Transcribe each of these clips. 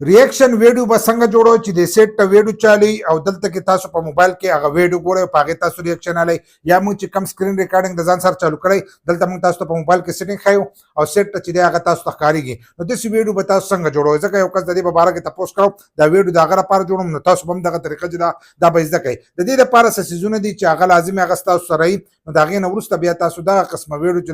ریاکشن ویډیو به څنګه جوړو چې د سیټ ویډیو چالي او دلته کې تاسو په موبایل کې هغه ویډیو ګورئ په هغې تاسو ریاکشن الی یا موږ چې کم سکرین ریکارډینګ د ځان سره چالو کړی دلته موږ تاسو ته په موبایل کې سیټینګ ښیو او سیټ ته چې دی هغه تاسو ته ښکارېږي نو داسې ویډیو به تاسو څنګه جوړوئ ځکه یو کس د دې په باره کې تپوس کړو دا ویډیو د هغه لپاره جوړوم نو تاسو به هم دغه طریقه چې دا به زده کوئ د دې لپاره څه څیزونه دي چې هغه لازم هغه ستاسو سره وي نو د هغې نه وروسته بیا تاسو دغه قسمه ویډیو چې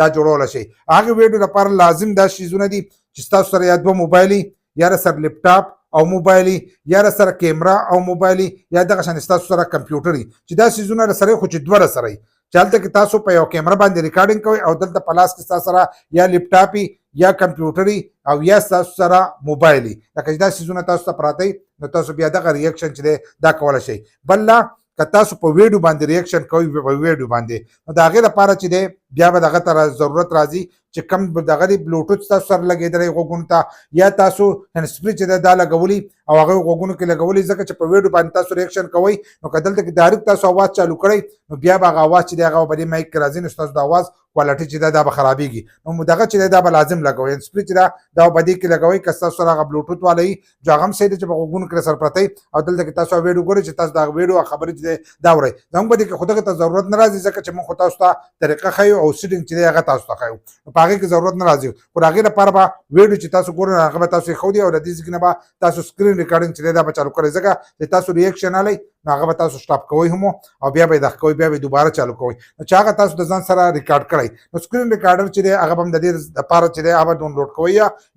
دا جوړولی شئ هغې ویډیو لپاره لازم دا څیزونه دي چې ستاسو سره یا دوه موبایل یا سره لیپټاپ او موبایل یا سره کیمرا او موبایل یا دغه شان تاسو سره کمپیوټر چې دا سیزونه سره خو چې دوه سره چالته کې تاسو په یو کیمرا باندې ریکارډینګ کوئ او دلته په لاس کې تاسو سره یا لیپټاپ یا کمپیوټر او یا تاسو سره موبایل لکه دا سیزونه تاسو ته پراته نو تاسو بیا دغه ریاکشن چې دا کولای شئ بل که تاسو په ویډیو باندې ریاکشن کوئ په ویډیو باندې نو د هغې لپاره چې دی بیا به دغه ته ضرورت راځي چې کم دغه دی بلوټوث تاسو سره لګېدلی غوږونو ته یا تاسو هینډسفري چې دی دا لګولي او هغه غوږونو کې لګولي ځکه چې په ویډیو باندې تاسو ریاکشن کوئ نو که دلته کې ډایرکټ تاسو اواز چالو کړئ نو بیا به هغه اواز چې دی هغه به دې مایک کې راځي نو ستاسو د اواز کوالټي چې دا به خرابېږي نو دغه چې دی دا به لازم لګوئ هینډسفري چې دا به دې کې لګوئ که ستاسو سره هغه بلوټوث والا وي جو هغه هم صحیح دی چې په غوږونو کې سره پرته او دلته کې تاسو ویډیو ګورئ چې تاسو دغه ویډیو خبرې چې دی دا اورئ زموږ په دې کې خو دغه ته ضرورت نه راځي ځکه چې موږ خو تاسو ته طریقه ښیو او سیټینګ چې دی هغه تاسو ته ښیو نو په هغې کې ضرورت نه راځي خو د هغې لپاره به ویډیو چې تاسو ګورئ هغه به تاسو ښودي او د دې ځای نه به تاسو سکرین ریکارډینګ چې دی دا به چالو کړئ ځکه چې تاسو ریاکشن الی نو هغه به تاسو سټاپ کوئ هم او بیا به یې دغه کوئ بیا به یې دوباره چالو کوئ نو چې هغه تاسو د ځان سره ریکارډ کړئ نو سکرین ریکارډر چې دی هغه به هم د دې لپاره چې دی هغه به ډاونلوډ کوئ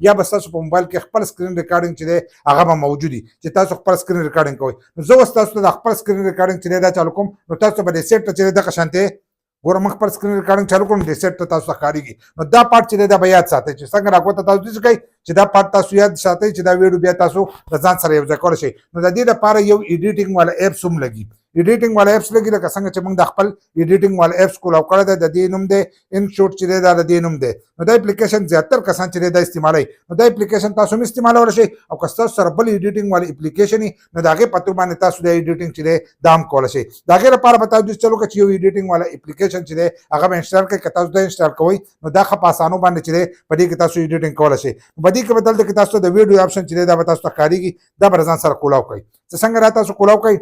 یا به ستاسو په موبایل کې خپل سکرین ریکارډینګ چې دی هغه به موجود وي چې تاسو خپل سکرین ریکارډینګ کوئ نو زه اوس تاسو ته د خپل سکرین ریکارډینګ چې دی دا چالو کوم نو تاسو به د سیټ ته چې دی دغه شانتې ګوره موږ خپل سکرین ریکارډینګ چالو کړو د سیټ ته تاسو ته ښکارېږي نو دا پارټ چې دی دا به یاد ساتئ چې څنګه راکوته تاسو داسې کوئ چې دا پارټ تاسو یاد ساتئ چې دا ویډیو بیا تاسو د ځان سره یو ځای کولی شئ نو د دې لپاره یو ایډیټینګ والا ایپس هم لګي ایډیټینګ والا ایپس لګي لکه څنګه چې موږ د خپل ایډیټینګ والا ایپس کولاو کړی دی د دې نوم دی ان شوټ چې دی دا د دې نوم دی نو دا اپلیکیشن زیاتر کسان چې دی دا استعمالوي نو دا اپلیکیشن تاسو هم استعمالولی شئ او که ستاسو سره بل ایډیټینګ والی اپلیکیشن وي نو د هغې په تور باندې تاسو د ایډیټینګ چې دی دا هم کولی شئ د هغې لپاره به تاسو چلو که چې یو ایډیټینګ والا اپلیکیشن چې دی هغه به انسټال کړئ که تاسو دا انسټال کوئ نو دا ښه په اسانو باندې چې دی په دې کې تاسو ایډیټینګ کولی شئ په دې کې به دلته کې تاسو د ویډیو آپشن چې دی دا به تاسو ته ښکارېږي دا به ځان سره کولاو کوئ چې څنګه را تاسو کولاو کوئ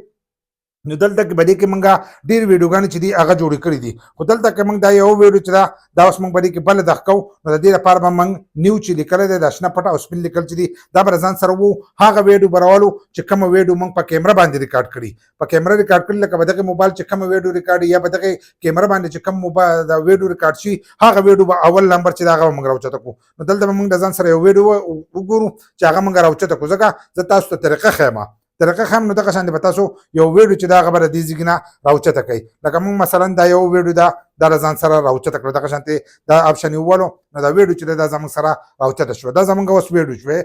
نو دلته کې به دې کې موږ ډېر ویډیوګانې چې دي هغه جوړې کړي دي خو دلته کې موږ دا یو ویډیو چې دا اوس موږ به دې کې بله دغه کوو نو د دې لپاره به موږ نیو چې لیکلی دی دا شنه پټ او سپین لیکل چې دي دا به ځان سره وو هغه ویډیو به راولو چې کومه ویډیو موږ په کیمرا باندې ریکارډ کړي په کیمرا ریکارډ کړي لکه به دغه موبایل چې کومه ویډیو ریکارډ یا به دغه کیمرا باندې چې کوم موبایل دا ویډیو ریکارډ شي هغه ویډیو به اول نمبر چې دا هغه به موږ راوچته کړو نو دلته به موږ د ځان سره یو ویډیو وګورو چې هغه موږ راوچته کړو ځکه زه تاسو ته طریقه ښیم طریقه ښیم نو دغه شان به تاسو یو ویډیو چې دا هغه به د دې ځای نه راوچته کوئ لکه موږ مثلا دا یو ویډیو دا له ځان سره راوچته کړو دغه شانتې دا آپشن یې وولو نو دا ویډیو چې دی دا زموږ سره راوچته شوه دا زموږ اوس ویډیو شوې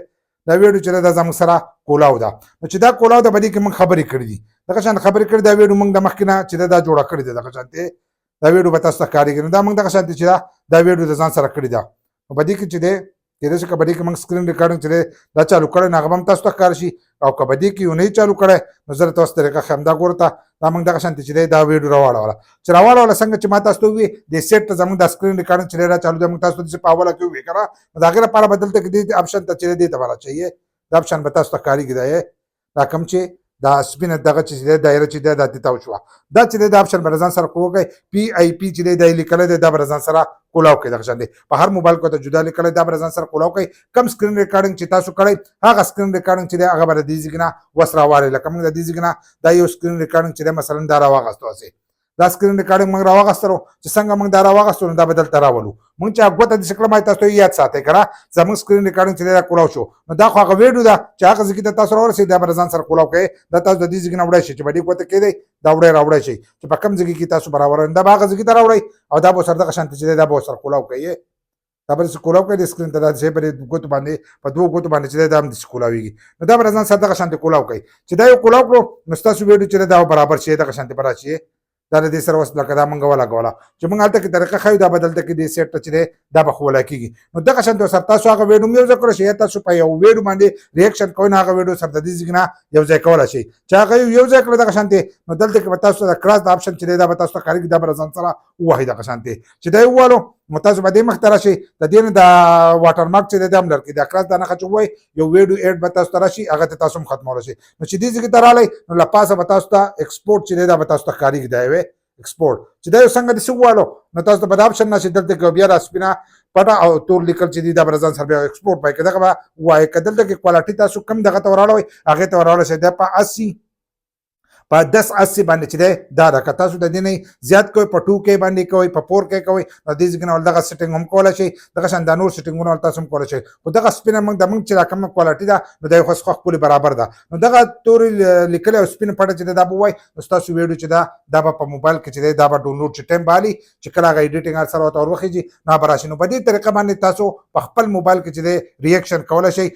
دا ویډیو چې دی دا زموږ سره کولاو ده نو چې دا کولاو ده په دې کې موږ خبرې کړي دي دغه شان خبرې کړي دا ویډیو موږ د مخکې نه چې دا جوړه کړې ده دغه شانتې دا ویډیو به تاسو ته ښکارېږي نو دا موږ دغه شانتې چې دا ویډیو د ځان سره کړې ده نو په دې کې چې دی کېدای شي که په دې کې موږ سکرین ریکارډینګ چې دی دا چالو کړی نو هغه به هم تاسو ته ښکاره شي او که په دې کې یو نه چالو کړی نو زه تاسو طریقه ښیم دا ګوره ته دا موږ دغه شانتې چې دی دا ویډیو راواړوله چې راواړوله څنګه چې ما تاسو ته وویل د سیټ ته زموږ دا سکرین ریکارډینګ چې دی را چالو دی موږ تاسو ته داسې په اوله کې وویل که نه نو د هغې لپاره به دلته کې دې آپشن ته چې دی دې ته به راچایي دا آپشن به تاسو ته ښکارېږي دا کوم چې دا سپینه دغه چې دی دایره چې دی دا دې ته وشوه دا چې دی دا آپشن به ځان سره کوږئ پی آی پی چې دی دا یې لیکلی دی دا به ځان سره کولاو کوي دغه شان دی په هر موبایل کې ته جدا لیکلی دا به ځان سره کولاو کوي کم سکرین ریکارډینګ چې تاسو کړی هغه سکرین ریکارډینګ چې دی هغه به د دې ځای نه وس راواړئ لکه موږ د دې ځای نه دا یو سکرین ریکارډینګ چې دی مثلا دا راواغستو هسې دا سکرین ریکارډینګ موږ راواغستلو چې څنګه موږ دا راواغستو نو دا به دلته راولو موږ چې ګوته داسې کړم تاسو ته یاد ساتئ که نه زموږ سکرین ریکارډینګ چې دی دا کولاو شو نو دا خو هغه ویډیو ده چې هغه ځای ته تاسو راورسئ دا به ځان سره کولاو کوئ دا تاسو د دې ځای نه وړی شئ چې په دې ګوته کېدی دا وړی راوړی شئ چې په کوم ځای کې تاسو برابر دا به هغه ځای ته راوړئ او دا به ورسره دغه شانتې چې دی دا به ورسره کولاو کوئ دا به داسې کولاو کوئ د سکرین ته داسې په دې ګوتو باندې په دوو ګوتو باندې چې دی دا هم داسې کولاوېږي نو دا به ځان سره دغه شانتې کولاو کوئ چې دا یو کولاو کړو نو ستاسو ویډیو چې دی دا برابر شي دغه شانتې به راشي دا د دې سره اوس لکه دا موږ ولګوله چې موږ هلته کې طریقه ښیو دا به دلته کې دې سیټ ته چې دی دا به ښوولی کېږي نو دغه شانتې سره تاسو هغه ویډیو هم یو ځای کولی شئ یا تاسو په یو ویډیو باندې ریاکشن کوئ نو هغه ویډیو سره د دې ځای نه یو ځای کولی شئ چې هغه یو ځای کړئ دغه شانتې نو دلته کې به تاسو د کراس د آپشن چې دی دا به تاسو ته ښکارېږي دا به ځان سره ووهئ دغه شانتې چې دا یې ووالو نو تاسو به دې مخ ته راشئ د دې نه د واټر مارک چې دی دا هم لرکړئ د کراس دا نښه چې ووایي یو ویډیو ایډ به تاسو ته راشي هغه ته تاسو هم ختمولی شئ نو چې دې ځای کې ته راغلی نو له پاسه به تاسو ته ایکسپورټ چې دی دا به تاسو ته ښکارېږي دا یو ایکسپورټ چې دا یو څنګه دې څه وواړو نو تاسو ته به دا اپشن راشي دلته کې بیا را سپینه پټه او تور لیکل چې دي دا به ځان سره بیا ایکسپورټ پای کې دغه به ووایي که دلته کې کوالټي تاسو کم دغه ته وراړوئ هغې ته وراړولی شئ دا په 80 په 1080 باندې چې دی دا ده که تاسو د دې نه زیات کوئ په 2K باندې کوئ په 4K کوئ نو دې ځای کې نه دغه سیټینګ هم کولی شئ دغه شان دا نور سیټینګونه تاسو هم کولی شئ خو دغه سپینه موږ د موږ چې دا کومه کوالټي ده نو دا یې خو څخه ښکلې برابر ده نو دغه تورې لیکلې او سپینه پټه چې دی دا به ووایي نو ستاسو ویډیو چې ده دا به په موبایل کې چې دی دا به ډاونلوډ چې ټایم به حالي چې کله هغه ایډیټینګ هر سره ورته ور وخېږي نو به راشي نو په دې طریقه باندې تاسو په خپل موبایل کې چې دی ریاکشن کولی شئ